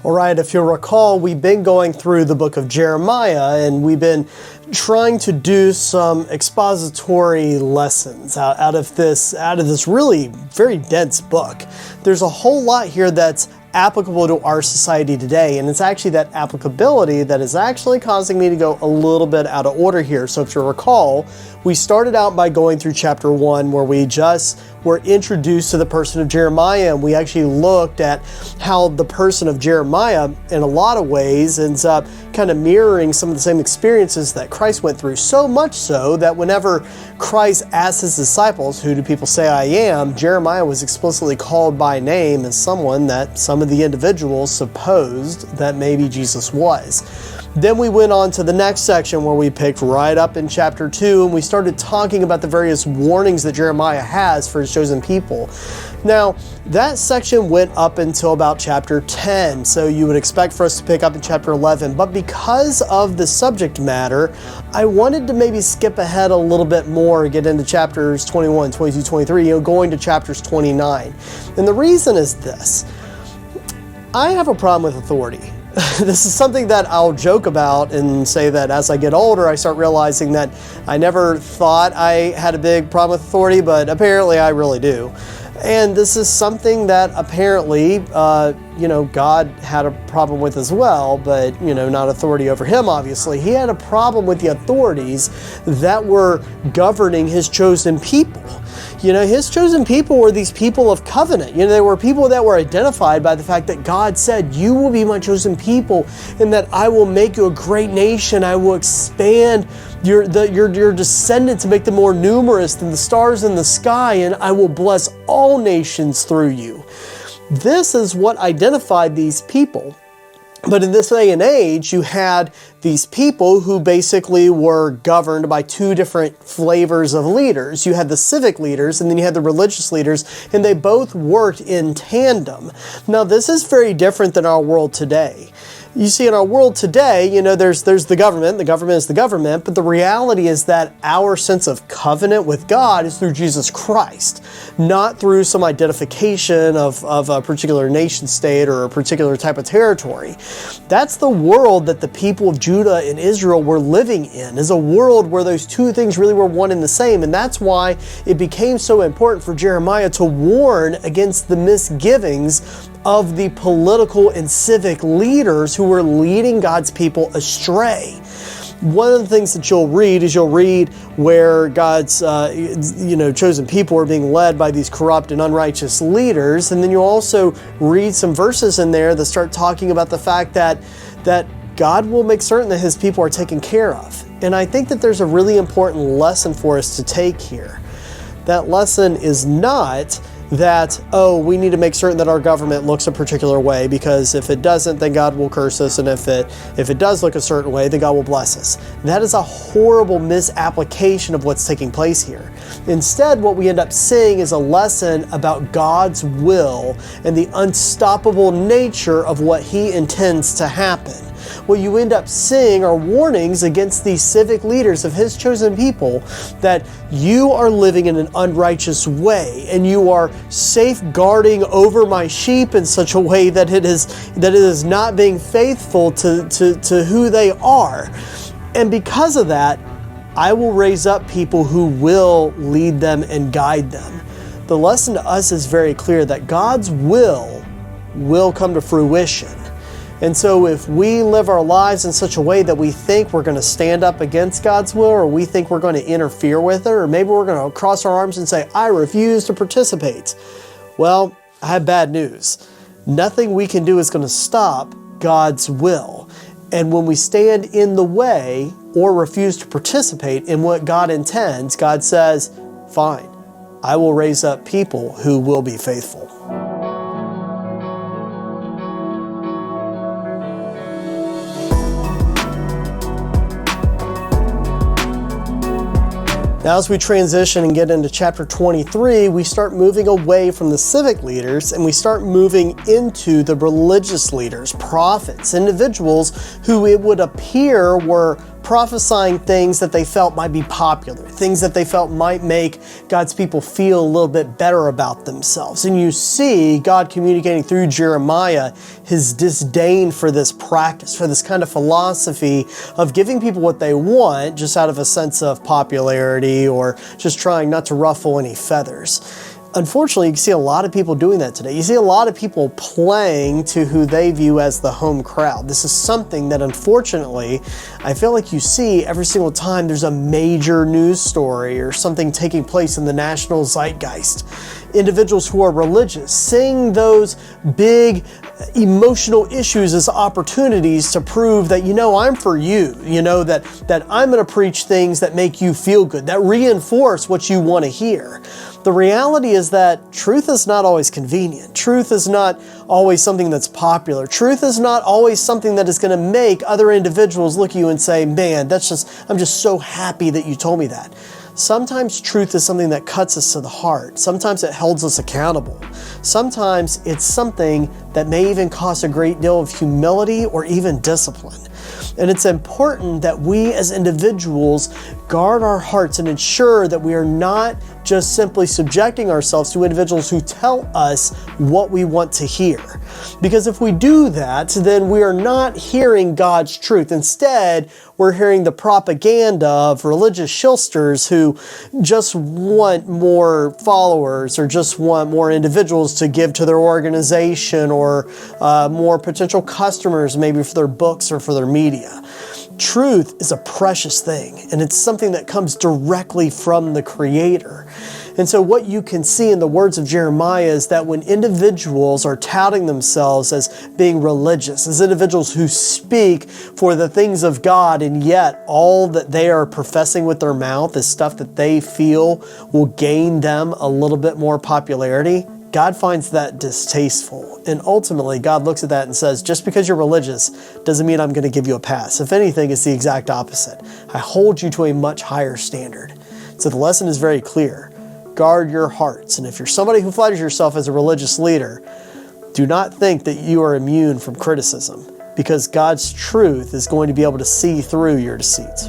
All right, if you'll recall, we've been going through the book of Jeremiah, and we've been trying to do some expository lessons out of this really very dense book. There's a whole lot here that's applicable to our society today, and it's actually that applicability that is actually causing me to go a little bit out of order here. So if you recall, we started out by going through chapter 1, where we just were introduced to the person of Jeremiah, and we actually looked at how the person of Jeremiah in a lot of ways ends up kind of mirroring some of the same experiences that Christ went through, so much so that whenever Christ asked his disciples, "Who do people say I am?" Jeremiah was explicitly called by name as someone that some of the individuals supposed that maybe Jesus was. Then we went on to the next section where we picked right up in chapter 2, and we started talking about the various warnings that Jeremiah has for his chosen people. Now, that section went up until about chapter 10, so you would expect for us to pick up in chapter 11, but because of the subject matter, I wanted to maybe skip ahead a little bit more, get into chapters 21, 22, 23, going to chapters 29. And the reason is this: I have a problem with authority. This is something that I'll joke about and say that as I get older, I start realizing that I never thought I had a big problem with authority, but apparently I really do. And this is something that apparently, God had a problem with as well, but, not authority over him, obviously. He had a problem with the authorities that were governing his chosen people. His chosen people were these people of covenant. They were people that were identified by the fact that God said, "You will be my chosen people, and that I will make you a great nation. I will expand your descendants and make them more numerous than the stars in the sky, and I will bless all nations through you." This is what identified these people. But in this day and age, you had these people who basically were governed by two different flavors of leaders. You had the civic leaders, and then you had the religious leaders, and they both worked in tandem. Now, this is very different than our world today. You see, in our world today, there's the government is the government, but the reality is that our sense of covenant with God is through Jesus Christ, not through some identification of a particular nation state or a particular type of territory. That's the world that the people of Judah and Israel were living in, is a world where those two things really were one and the same, and that's why it became so important for Jeremiah to warn against the misgivings of the political and civic leaders who were leading God's people astray. One of the things that you'll read where God's chosen people are being led by these corrupt and unrighteous leaders, and then you'll also read some verses in there that start talking about the fact that God will make certain that his people are taken care of. And I think that there's a really important lesson for us to take here. That lesson is not that, we need to make certain that our government looks a particular way, because if it doesn't, then God will curse us, and if it does look a certain way, then God will bless us. That is a horrible misapplication of what's taking place here. Instead, what we end up seeing is a lesson about God's will and the unstoppable nature of what he intends to happen. What you end up seeing are warnings against these civic leaders of his chosen people that you are living in an unrighteous way, and you are safeguarding over my sheep in such a way that it is not being faithful to who they are. And because of that, I will raise up people who will lead them and guide them. The lesson to us is very clear that God's will come to fruition. And so if we live our lives in such a way that we think we're going to stand up against God's will, or we think we're going to interfere with it, or maybe we're going to cross our arms and say, "I refuse to participate," well, I have bad news. Nothing we can do is going to stop God's will. And when we stand in the way or refuse to participate in what God intends, God says, "Fine, I will raise up people who will be faithful." Now, as we transition and get into chapter 23, we start moving away from the civic leaders, and we start moving into the religious leaders, prophets, individuals who it would appear were prophesying things that they felt might be popular, things that they felt might make God's people feel a little bit better about themselves. And you see God communicating through Jeremiah his disdain for this practice, for this kind of philosophy of giving people what they want just out of a sense of popularity or just trying not to ruffle any feathers. Unfortunately, you can see a lot of people doing that today. You see a lot of people playing to who they view as the home crowd. This is something that, unfortunately, I feel like you see every single time there's a major news story or something taking place in the national zeitgeist. Individuals who are religious seeing those big emotional issues as opportunities to prove that, I'm for you, that I'm going to preach things that make you feel good, that reinforce what you want to hear. The reality is that truth is not always convenient. Truth is not always something that's popular. Truth is not always something that is going to make other individuals look at you and say, man, I'm just so happy that you told me that. Sometimes truth is something that cuts us to the heart. Sometimes it holds us accountable. Sometimes it's something that may even cost a great deal of humility or even discipline. And it's important that we as individuals guard our hearts and ensure that we are not just simply subjecting ourselves to individuals who tell us what we want to hear. Because if we do that, then we are not hearing God's truth. Instead, we're hearing the propaganda of religious shilsters who just want more followers or just want more individuals to give to their organization or more potential customers maybe for their books or for their media. Truth is a precious thing, and it's something that comes directly from the Creator. And so what you can see in the words of Jeremiah is that when individuals are touting themselves as being religious, as individuals who speak for the things of God, and yet all that they are professing with their mouth is stuff that they feel will gain them a little bit more popularity, God finds that distasteful. And ultimately, God looks at that and says, just because you're religious doesn't mean I'm going to give you a pass. If anything, it's the exact opposite. I hold you to a much higher standard. So the lesson is very clear. Guard your hearts. And if you're somebody who flatters yourself as a religious leader, do not think that you are immune from criticism, because God's truth is going to be able to see through your deceits.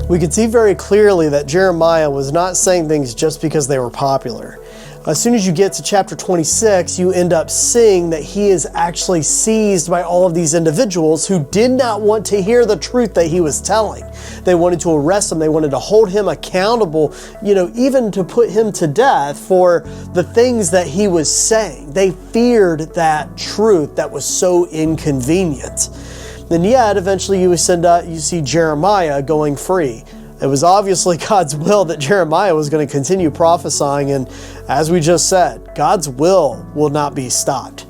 We can see very clearly that Jeremiah was not saying things just because they were popular. As soon as you get to chapter 26, you end up seeing that he is actually seized by all of these individuals who did not want to hear the truth that he was telling. They wanted to arrest him. They wanted to hold him accountable, even to put him to death for the things that he was saying. They feared that truth that was so inconvenient. And yet, eventually you see Jeremiah going free. It was obviously God's will that Jeremiah was going to continue prophesying, and as we just said, God's will not be stopped.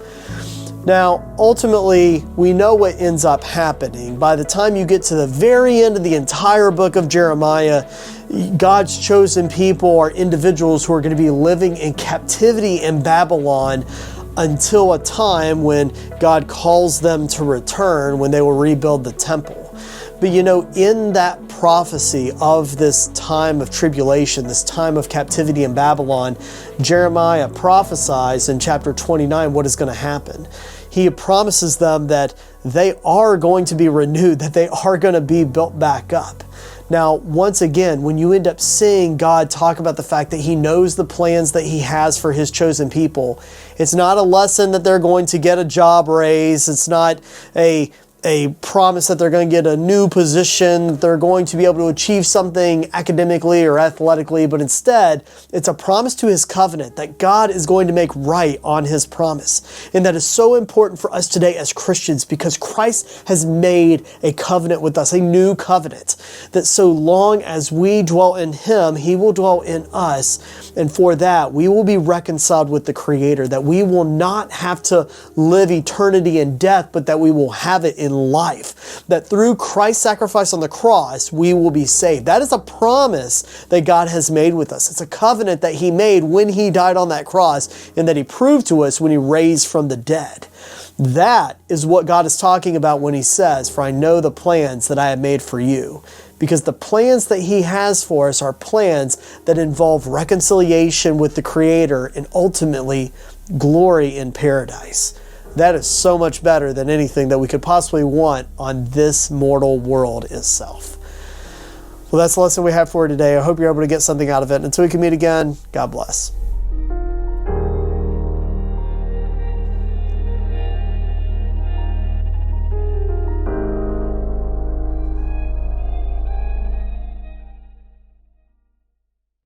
Now, ultimately, we know what ends up happening. By the time you get to the very end of the entire book of Jeremiah, God's chosen people are individuals who are going to be living in captivity in Babylon until a time when God calls them to return, when they will rebuild the temple. But in that prophecy of this time of tribulation, this time of captivity in Babylon, Jeremiah prophesies in chapter 29 what is going to happen. He promises them that they are going to be renewed, that they are going to be built back up. Now, once again, when you end up seeing God talk about the fact that he knows the plans that he has for his chosen people, it's not a lesson that they're going to get a job raise. It's not a promise that they're going to get a new position, that they're going to be able to achieve something academically or athletically, but instead, it's a promise to his covenant that God is going to make right on his promise. And that is so important for us today as Christians, because Christ has made a covenant with us, a new covenant, that so long as we dwell in him, he will dwell in us. And for that, we will be reconciled with the Creator, that we will not have to live eternity in death, but that we will have it in life, that through Christ's sacrifice on the cross, we will be saved. That is a promise that God has made with us. It's a covenant that he made when he died on that cross, and that he proved to us when he raised from the dead. That is what God is talking about when he says, "For I know the plans that I have made for you." because the plans that he has for us are plans that involve reconciliation with the Creator and ultimately glory in paradise. That is so much better than anything that we could possibly want on this mortal world itself. Well, that's the lesson we have for today. I hope you're able to get something out of it. Until we can meet again, God bless.